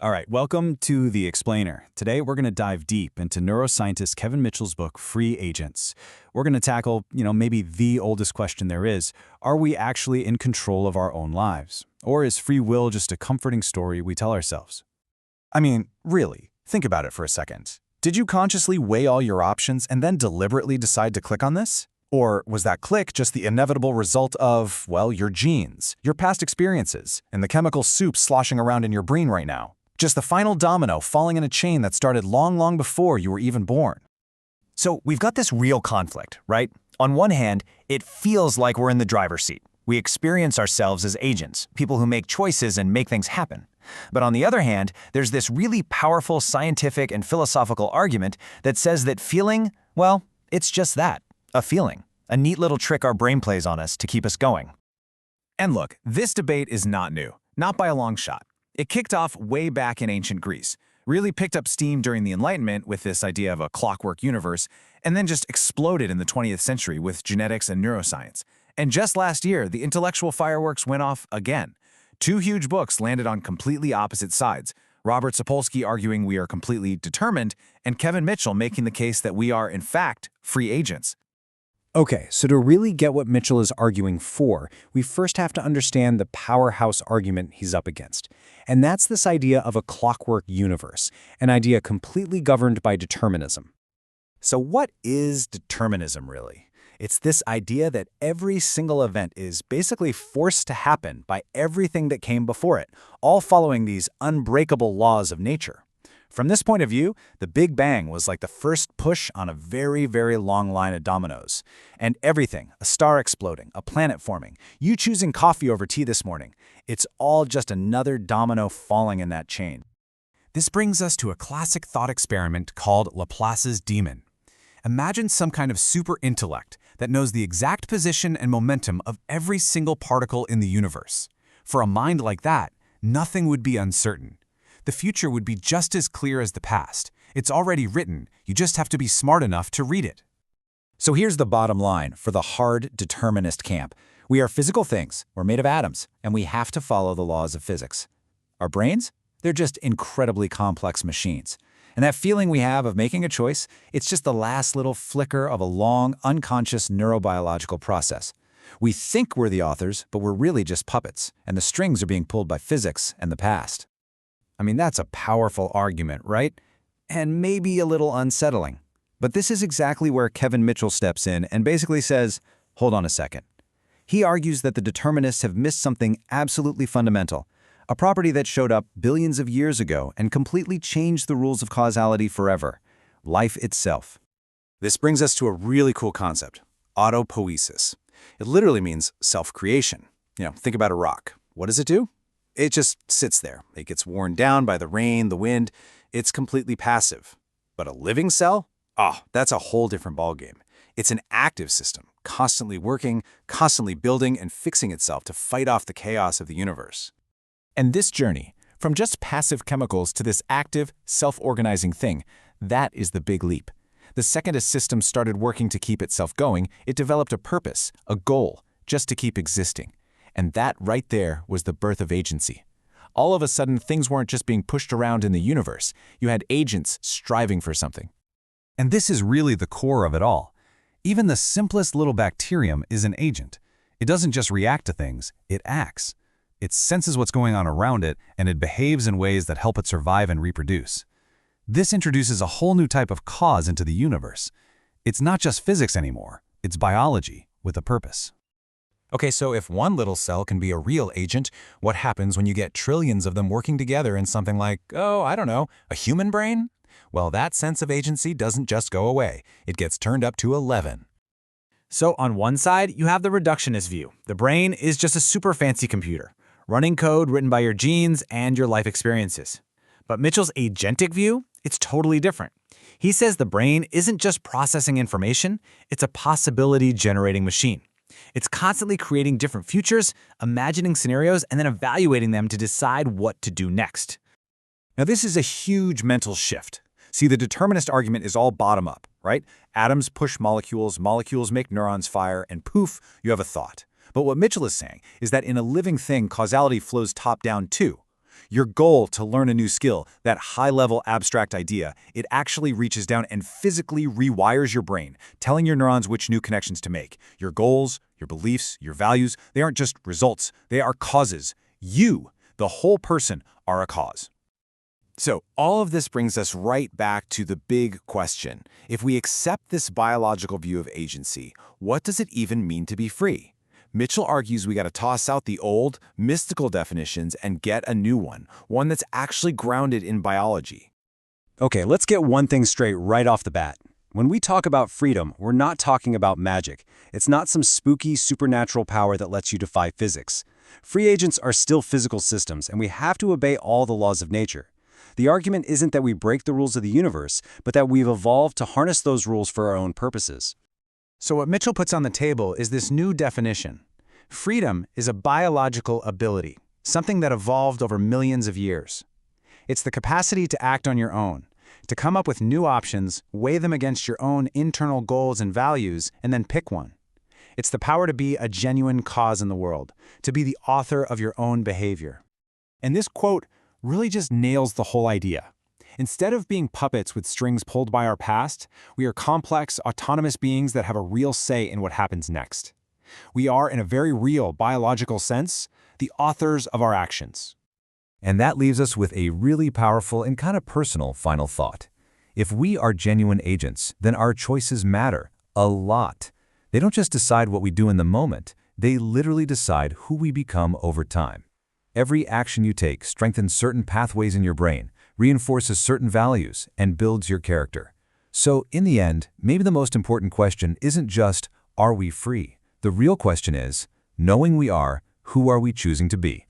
All right, welcome to The Explainer. Today we're going to dive deep into neuroscientist Kevin Mitchell's book, Free Agents. We're going to tackle, maybe the oldest question there is: are we actually in control of our own lives? Or is free will just a comforting story we tell ourselves? I mean, really, think about it for a second. Did you consciously weigh all your options and then deliberately decide to click on this? Or was that click just the inevitable result of, well, your genes, your past experiences, and the chemical soup sloshing around in your brain right now? Just the final domino falling in a chain that started long, long before you were even born. So we've got this real conflict, right? On one hand, it feels like we're in the driver's seat. We experience ourselves as agents, people who make choices and make things happen. But on the other hand, there's this really powerful scientific and philosophical argument that says that feeling, well, it's just that, a feeling, a neat little trick our brain plays on us to keep us going. And look, this debate is not new, not by a long shot. It kicked off way back in ancient Greece, really picked up steam during the Enlightenment with this idea of a clockwork universe, and then just exploded in the 20th century with genetics and neuroscience. And just last year, the intellectual fireworks went off again. Two huge books landed on completely opposite sides, Robert Sapolsky arguing we are completely determined, and Kevin Mitchell making the case that we are, in fact, free agents. Okay, so to really get what Mitchell is arguing for, we first have to understand the powerhouse argument he's up against. And that's this idea of a clockwork universe, an idea completely governed by determinism. So what is determinism, really? It's this idea that every single event is basically forced to happen by everything that came before it, all following these unbreakable laws of nature. From this point of view, the Big Bang was like the first push on a very, very long line of dominoes. And everything, a star exploding, a planet forming, you choosing coffee over tea this morning, it's all just another domino falling in that chain. This brings us to a classic thought experiment called Laplace's demon. Imagine some kind of super intellect that knows the exact position and momentum of every single particle in the universe. For a mind like that, nothing would be uncertain. The future would be just as clear as the past. It's already written, you just have to be smart enough to read it. So here's the bottom line for the hard determinist camp. We are physical things, we're made of atoms, and we have to follow the laws of physics. Our brains? They're just incredibly complex machines. And that feeling we have of making a choice, it's just the last little flicker of a long, unconscious neurobiological process. We think we're the authors, but we're really just puppets, and the strings are being pulled by physics and the past. I mean, that's a powerful argument, right? And maybe a little unsettling. But this is exactly where Kevin Mitchell steps in and basically says, hold on a second. He argues that the determinists have missed something absolutely fundamental, a property that showed up billions of years ago and completely changed the rules of causality forever: life itself. This brings us to a really cool concept: autopoiesis. It literally means self-creation. Think about a rock. What does it do? It just sits there. It gets worn down by the rain, the wind. It's completely passive. But a living cell? Oh, that's a whole different ballgame. It's an active system, constantly working, constantly building and fixing itself to fight off the chaos of the universe. And this journey, from just passive chemicals to this active, self-organizing thing, that is the big leap. The second a system started working to keep itself going, it developed a purpose, a goal, just to keep existing. And that right there was the birth of agency. All of a sudden, things weren't just being pushed around in the universe. You had agents striving for something. And this is really the core of it all. Even the simplest little bacterium is an agent. It doesn't just react to things, it acts. It senses what's going on around it, and it behaves in ways that help it survive and reproduce. This introduces a whole new type of cause into the universe. It's not just physics anymore, it's biology with a purpose. Okay, so if one little cell can be a real agent, what happens when you get trillions of them working together in something like, a human brain? Well, that sense of agency doesn't just go away. It gets turned up to 11. So on one side, you have the reductionist view. The brain is just a super fancy computer, running code written by your genes and your life experiences. But Mitchell's agentic view, it's totally different. He says the brain isn't just processing information, it's a possibility-generating machine. It's constantly creating different futures, imagining scenarios, and then evaluating them to decide what to do next. Now, this is a huge mental shift. See, the determinist argument is all bottom-up, right? Atoms push molecules, molecules make neurons fire, and poof, you have a thought. But what Mitchell is saying is that in a living thing, causality flows top-down too. Your goal to learn a new skill, that high-level abstract idea, it actually reaches down and physically rewires your brain, telling your neurons which new connections to make. Your goals, your beliefs, your values, they aren't just results, they are causes. You, the whole person, are a cause. So all of this brings us right back to the big question. If we accept this biological view of agency, what does it even mean to be free? Mitchell argues we got to toss out the old, mystical definitions and get a new one that's actually grounded in biology. Okay, let's get one thing straight right off the bat. When we talk about freedom, we're not talking about magic. It's not some spooky supernatural power that lets you defy physics. Free agents are still physical systems, and we have to obey all the laws of nature. The argument isn't that we break the rules of the universe, but that we've evolved to harness those rules for our own purposes. So what Mitchell puts on the table is this new definition. Freedom is a biological ability, something that evolved over millions of years. It's the capacity to act on your own, to come up with new options, weigh them against your own internal goals and values, and then pick one. It's the power to be a genuine cause in the world, to be the author of your own behavior. And this quote really just nails the whole idea. Instead of being puppets with strings pulled by our past, we are complex, autonomous beings that have a real say in what happens next. We are, in a very real biological sense, the authors of our actions. And that leaves us with a really powerful and kind of personal final thought. If we are genuine agents, then our choices matter a lot. They don't just decide what we do in the moment, they literally decide who we become over time. Every action you take strengthens certain pathways in your brain, reinforces certain values, and builds your character. So, in the end, maybe the most important question isn't just, are we free? The real question is, knowing we are, who are we choosing to be?